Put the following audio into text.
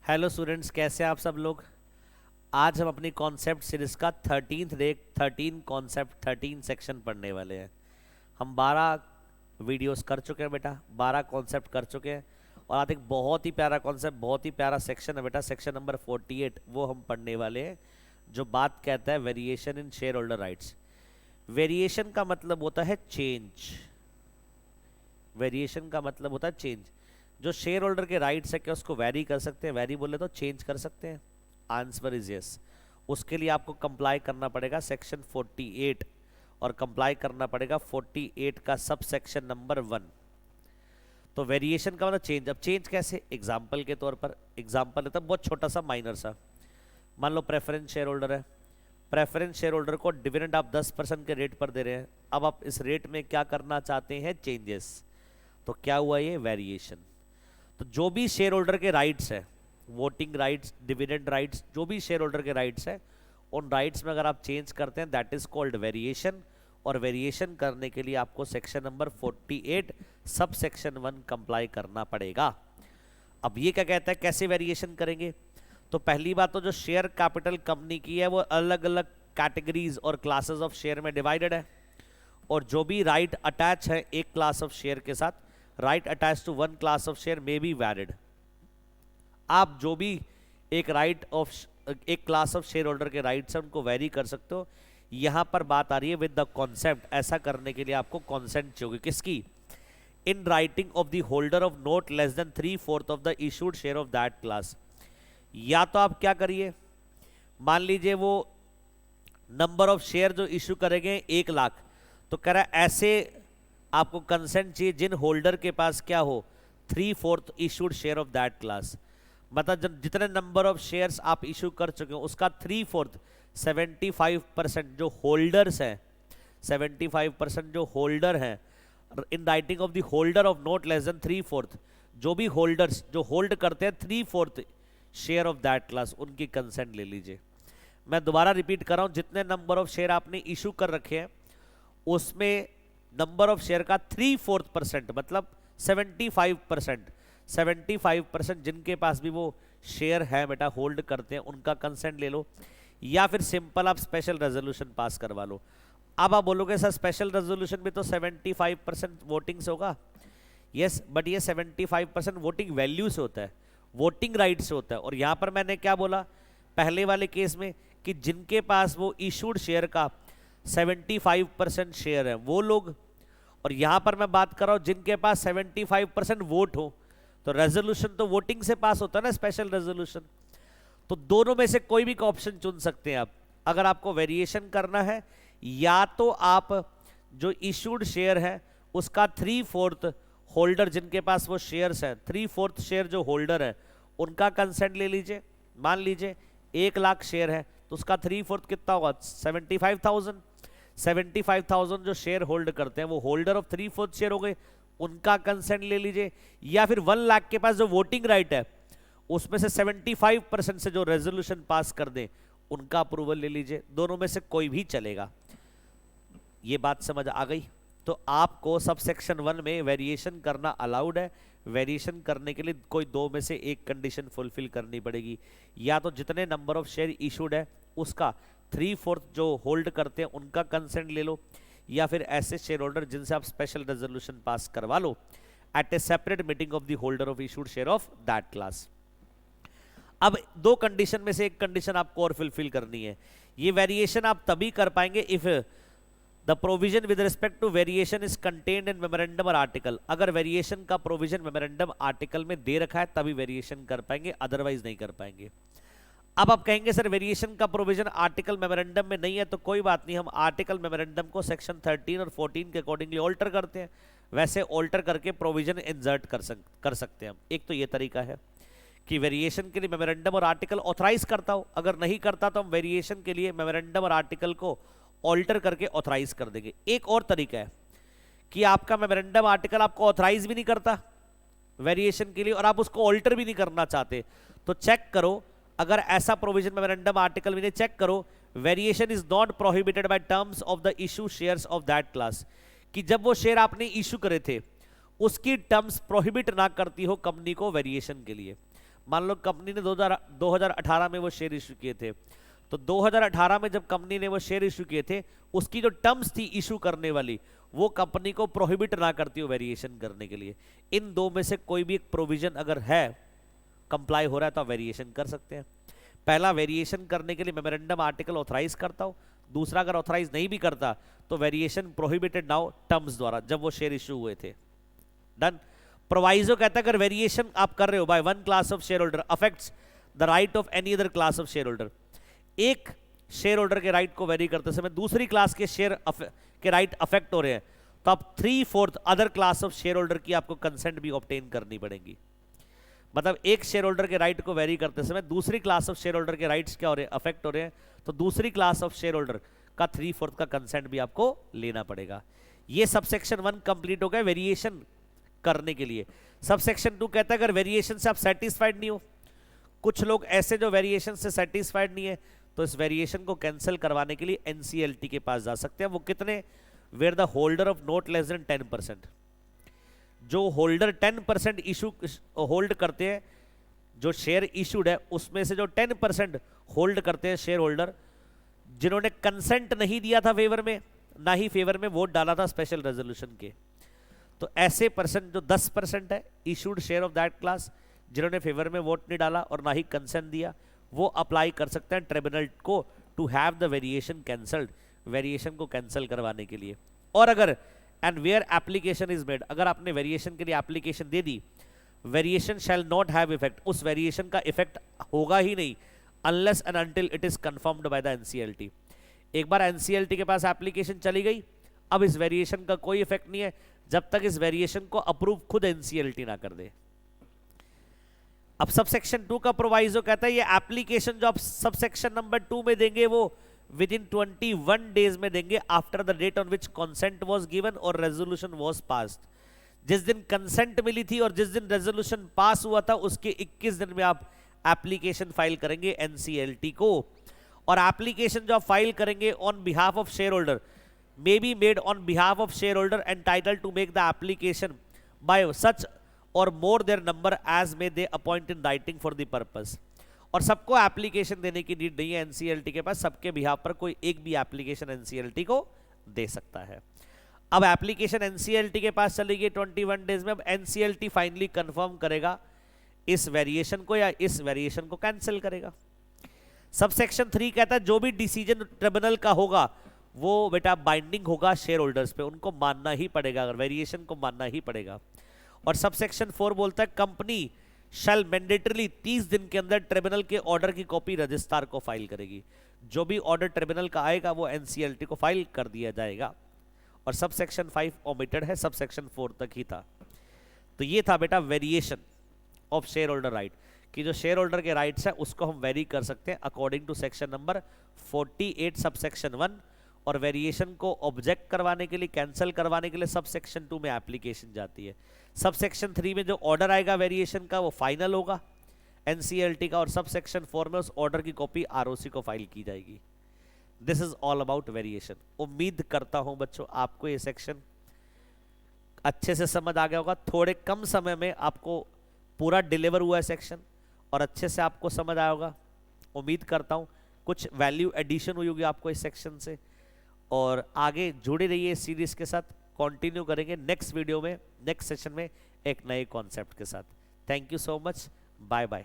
Hello students, कैसे हैं आप सब लोग। आज हम अपनी कॉन्सेप्ट सीरीज का 13 कॉन्सेप्ट 13 सेक्शन पढ़ने वाले हैं। हम 12 वीडियोस कर चुके हैं बेटा, 12 कॉन्सेप्ट कर चुके हैं। और आज एक बहुत ही प्यारा कॉन्सेप्ट, बहुत ही प्यारा सेक्शन है बेटा, सेक्शन नंबर 48 वो हम पढ़ने वाले हैं, जो बात कहता है variation in share holder rights. Variation का मतलब होता है चेंज। वेरिएशन का मतलब होता है चेंज। जो शेयर होल्डर के राइट्स है क्या उसको वैरी कर सकते हैं? वैरी बोले तो चेंज कर सकते हैं। Answer is yes. उसके लिए आपको कंप्लाई करना पड़ेगा सेक्शन 48 और कंप्लाई करना पड़ेगा 48 का सब सेक्शन नंबर 1। तो वेरिएशन का मतलब चेंज। अब चेंज कैसे? एग्जाम्पल के तौर पर एग्जाम्पल लेता बहुत छोटा सा माइनर सा। मान लो प्रेफरेंस शेयर होल्डर है। प्रेफरेंस शेयर होल्डर को डिविडेंड आप 10% के रेट पर दे रहे हैं। अब आप इस रेट में क्या करना चाहते हैं? चेंजेस। तो क्या हुआ? ये वेरिएशन। तो जो भी शेयर होल्डर के राइट्स है, वोटिंग राइट्स, डिविडेंड राइट्स, जो भी शेयर होल्डर के राइट्स है, उन राइट्स में अगर आप चेंज करते हैं दैट इज कॉल्ड वेरिएशन। और वेरिएशन करने के लिए आपको section number 48 sub section 1 comply करना पड़ेगा। अब ये क्या कहता है कैसे वेरिएशन करेंगे? तो पहली बात तो जो शेयर कैपिटल कंपनी की है वो अलग अलग कैटेगरीज और क्लासेस ऑफ शेयर में डिवाइडेड है। और जो भी राइट अटैच है एक क्लास ऑफ शेयर के साथ, right attach to one class of share may be valid. आप जो भी एक क्लास ऑफ शेयर होल्डर के राइट्स है उनको वेरी कर सकते हो। यहां पर बात आ रही है विद द कॉन्सेप्ट। ऐसा करने के लिए आपको कॉन्सेंट चाहिए। किसकी? In writing of the holder of not less then 3/4 of the issued share of that class. या तो आप क्या करिए, मान लीजिए वो नंबर ऑफ शेयर जो इशू करेंगे 1 लाख, तो कह रहा है ऐसे आपको कंसेंट चाहिए जिन होल्डर के पास क्या हो 3/4 issued share of that class. मतलब जितने नंबर ऑफ शेयर्स आप इशू कर चुके हो उसका 3/4 75% जो होल्डर्स हैं, 75% जो होल्डर हैं in writing of the holder of not less then 3/4, जो भी होल्डर्स जो होल्ड करते हैं 3/4 शेयर ऑफ दैट क्लास, उनकी कंसेंट ले लीजिए। मैं दोबारा रिपीट कर रहा हूं, जितने नंबर ऑफ शेयर आपने इशू कर रखे हैं उसमें नंबर ऑफ शेयर का 3/4% मतलब 75% जिनके पास भी वो शेयर है बेटा, होल्ड करते हैं, उनका कंसेंट ले लो। या फिर सिंपल आप स्पेशल रेजोल्यूशन पास करवा लो। अब आप बोलोगे सर स्पेशल रेजोल्यूशन भी तो 75% वोटिंग से होगा। यस, बट ये 75% वोटिंग वैल्यू से होता है, वोटिंग राइट से होता है। और यहां पर मैंने क्या बोला पहले वाले केस में कि जिनके पास वो इशूड शेयर का 75% शेयर है वो लोग, और यहां पर मैं बात कर रहा हूं जिनके पास 75% वोट हो। तो रेजोल्यूशन तो वोटिंग से पास होता है ना, स्पेशल रेजोल्यूशन। तो दोनों में से कोई भी का ऑप्शन चुन सकते हैं आप। अगर आपको वेरिएशन करना है, या तो आप जो इशूड शेयर है उसका 3/4 होल्डर जिनके पास वो शेयर्स हैं, 3/4 शेयर जो होल्डर है उनका कंसेंट ले लीजिए। मान लीजिए 1 लाख शेयर है तो उसका 3/4 कितना होगा? 75,000। 75,000 जो शेयर होल्ड करते हैं वो होल्डर ऑफ 3/4 शेयर हो गए, उनका कंसेंट ले लीजिए। या फिर 1 लाख के पास जो वोटिंग राइट है उसमें से 75% से जो रेजोल्यूशन पास कर दे उनका अप्रूवल ले लीजिए। दोनों में से कोई भी चलेगा। ये बात समझ आ गई? तो आपको सब सेक्शन 1 में वेरिएशन करना अलाउड है। वेरिएशन करने के लिए कोई दो में से एक कंडीशन फुलफिल करनी पड़ेगी। या तो जितने नंबर ऑफ शेयर इशूड है उसका 3/4 जो होल्ड करते हैं उनका कंसेंट ले लो, या फिर ऐसे शेयर होल्डर जिनसे आप स्पेशल रेजोल्यूशन पास करवा लो at a separate meeting of the holder of issued share of that class. अब दो कंडीशन में से एक कंडीशन आपको और फुलफिल करनी है। ये वेरिएशन आप तभी कर पाएंगे if the provision with respect to variation is contained in memorandum और आर्टिकल। अगर वेरिएशन का प्रोविजन मेमोरेंडम आर्टिकल में दे रखा है तभी वेरिएशन कर पाएंगे, अदरवाइज नहीं कर पाएंगे। अब आप कहेंगे सर वेरिएशन का प्रोविजन आर्टिकल मेमोरेंडम में नहीं है, तो कोई बात नहीं, हम आर्टिकल मेमोरेंडम को सेक्शन 13 और 14 के अकॉर्डिंगली ऑल्टर करते हैं। वैसे ऑल्टर करके प्रोविजन इंसर्ट कर सकते हैं हम। एक तो ये तरीका है कि वेरिएशन के लिए मेमोरेंडम और आर्टिकल ऑथराइज करता हो, अगर नहीं करता तो हम वेरिएशन के लिए मेमोरेंडम और आर्टिकल को ऑल्टर करके ऑथराइज कर देंगे। एक और तरीका है कि आपका मेमोरेंडम आर्टिकल आपको ऑथराइज भी नहीं करता वेरिएशन के लिए और आप उसको ऑल्टर भी नहीं करना चाहते, तो चेक करो अगर ऐसा प्रोविजन मेमोरेंडम आर्टिकल में चेक करो variation is not prohibited by terms of the issue shares of that class, कि जब वो शेयर आपने इशू करे थे उसकी टर्म्स प्रोहिबिट ना करती हो कंपनी को वेरिएशन के लिए। मान लो कंपनी ने 2018 में वो शेयर इशू किए थे, तो 2018 में जब कंपनी ने वो शेयर इशू किए थे, उसकी जो टर्म्स थी इशू करने वाली, वो कंपनी को प्रोहिबिट ना करती हो वेरिएशन करने के लिए। इन दो में से कोई भी एक प्रोविजन अगर है, कंप्लाई हो रहा है, तो आप वेरिएशन कर सकते हैं। पहला, वेरिएशन करने के लिए मेमोरेंडम आर्टिकल ऑथराइज करता हो। दूसरा, अगर ऑथराइज नहीं भी करता तो वेरिएशन प्रोहिबिटेड नाउ टर्म्स द्वारा, जब वो शेयर इशू हुए थे। डन। प्रोवाइजो कहता है अगर वेरिएशन आप कर रहे हो by one class of share holder affects the right of any other class of share holder, एक शेयर होल्डर के राइट को वेरी करते समय दूसरी क्लास के शेयर के राइट अफेक्ट हो रहे हैं, तो आप 3/4 other class of share holder की आपको कंसेंट भी ऑब्टेन करनी पड़ेगी। मतलब एक शेयर होल्डर के राइट को वेरी करते समय दूसरी क्लास ऑफ शेयर होल्डर के राइट्स क्या हो रहे हैं, अफेक्ट हो रहे हैं, तो दूसरी क्लास ऑफ शेयर होल्डर का 3/4 का कंसेंट भी आपको लेना पड़ेगा। ये सबसेक्शन 1 कंप्लीट हो गया वेरिएशन करने के लिए। सबसेक्शन 2 कहता है अगर वेरिएशन से आप सेटिस्फाइड नहीं हो, कुछ लोग ऐसे जो वेरिएशन से सेटिस्फाइड नहीं है, तो इस वेरिएशन को कैंसिल करवाने के लिए एनसीएलटी के पास जा सकते हैं। वो कितने, where the holder of not less than 10%, जो होल्डर 10% इशू होल्ड करते हैं, जो शेयर इशूड है उसमें से जो 10% होल्ड करते हैं शेयर होल्डर, जिन्होंने कंसेंट नहीं दिया था फेवर में, ना ही फेवर में वोट डाला था स्पेशल रेजोल्यूशन के, तो ऐसे पर्सन जो 10% है issued share of that class, जिन्होंने फेवर में वोट नहीं डाला और ना ही कंसेंट दिया, वो अप्लाई कर सकते हैं ट्रिब्यूनल को to have the variation cancelled, variation को कैंसिल करवाने के लिए। और अगर and where application is made, अगर आपने वेरिएशन के लिए एप्लीकेशन दे दी, variation shall not have effect, उस वेरिएशन का इफेक्ट होगा ही नहीं unless and until it is confirmed by the NCLT. एक बार एनसीएलटी के पास एप्लीकेशन चली गई, अब इस वेरिएशन का कोई इफेक्ट नहीं है जब तक इस वेरिएशन को अप्रूव खुद एनसीएलटी ना कर दे। अब सबसेक्शन 2 का प्रोवाइजो कहता है ये एप्लीकेशन जो आप सबसेक्शन नंबर 2 में देंगे वो विद इन 21 डेज में देंगे after the date on which consent was given और रेजोल्यूशन वाज पास्ड। जिस दिन कंसेंट मिली थी और जिस दिन रेजोल्यूशन पास हुआ था उसके 21 दिन में आप एप्लीकेशन फाइल करेंगे एनसीएलटी को। और एप्लीकेशन जो आप फाइल करेंगे on behalf of share holder may be made on behalf of shareholder entitled to make the application by such or more their number as may they appoint in writing for the purpose। और सबको application देने की need नहीं है NCLT के पास, सबके behalf पर कोई एक भी एप्लीकेशन एनसीएलटी को दे सकता है। अब एप्लीकेशन एनसीएलटी के पास चली गई 21 डेज में, अब एनसीएलटी फाइनली कंफर्म करेगा इस वेरिएशन को या इस वेरिएशन को कैंसिल करेगा। सबसेक्शन 3 कहता है जो भी डिसीजन ट्रिब्यूनल का होगा वो बेटा बाइंडिंग होगा शेयर होल्डर्स पे, उनको मानना ही पड़ेगा, अगर वेरिएशन को मानना ही पड़ेगा। और सबसेक्शन 4 बोलता है कंपनी शैल मैंडेटरीली 30 दिन के अंदर ट्रिब्यूनल के ऑर्डर की कॉपी रजिस्ट्रार को फाइल करेगी। जो भी ऑर्डर ट्रिब्यूनल का आएगा वो एनसीएलटी को फाइल कर दिया जाएगा। और सबसेक्शन 5 ओमिटेड है, सबसेक्शन 4 तक ही था। तो ये था बेटा variation of share holder right, कि जो शेयर होल्डर के राइट्स है उसको हम वेरी कर सकते हैं according to section number 48 subsection 1। और वेरिएशन को ऑब्जेक्ट करवाने के लिए, कैंसिल करवाने के लिए सबसेक्शन 2 में एप्लीकेशन जाती है। सबसेक्शन 3 में जो ऑर्डर आएगा वेरिएशन का वो फाइनल होगा एनसीएलटी का, और सबसेक्शन 4 में उस ऑर्डर की कॉपी आरओसी को फाइल की जाएगी। This is all about variation. उम्मीद करता हूं बच्चों आपको ये सेक्शन अच्छे से समझ आ गया होगा। थोड़े कम समय में आपको पूरा डिलीवर हुआ है सेक्शन और अच्छे से आपको समझ आया होगा। उम्मीद करता हूं कुछ वैल्यू एडिशन हुई होगी आपको इस सेक्शन से, और आगे जुड़े रहिए इस सीरीज के साथ। कंटिन्यू करेंगे नेक्स्ट वीडियो में, नेक्स्ट सेशन में एक नए कॉन्सेप्ट के साथ। Thank you so much, bye bye.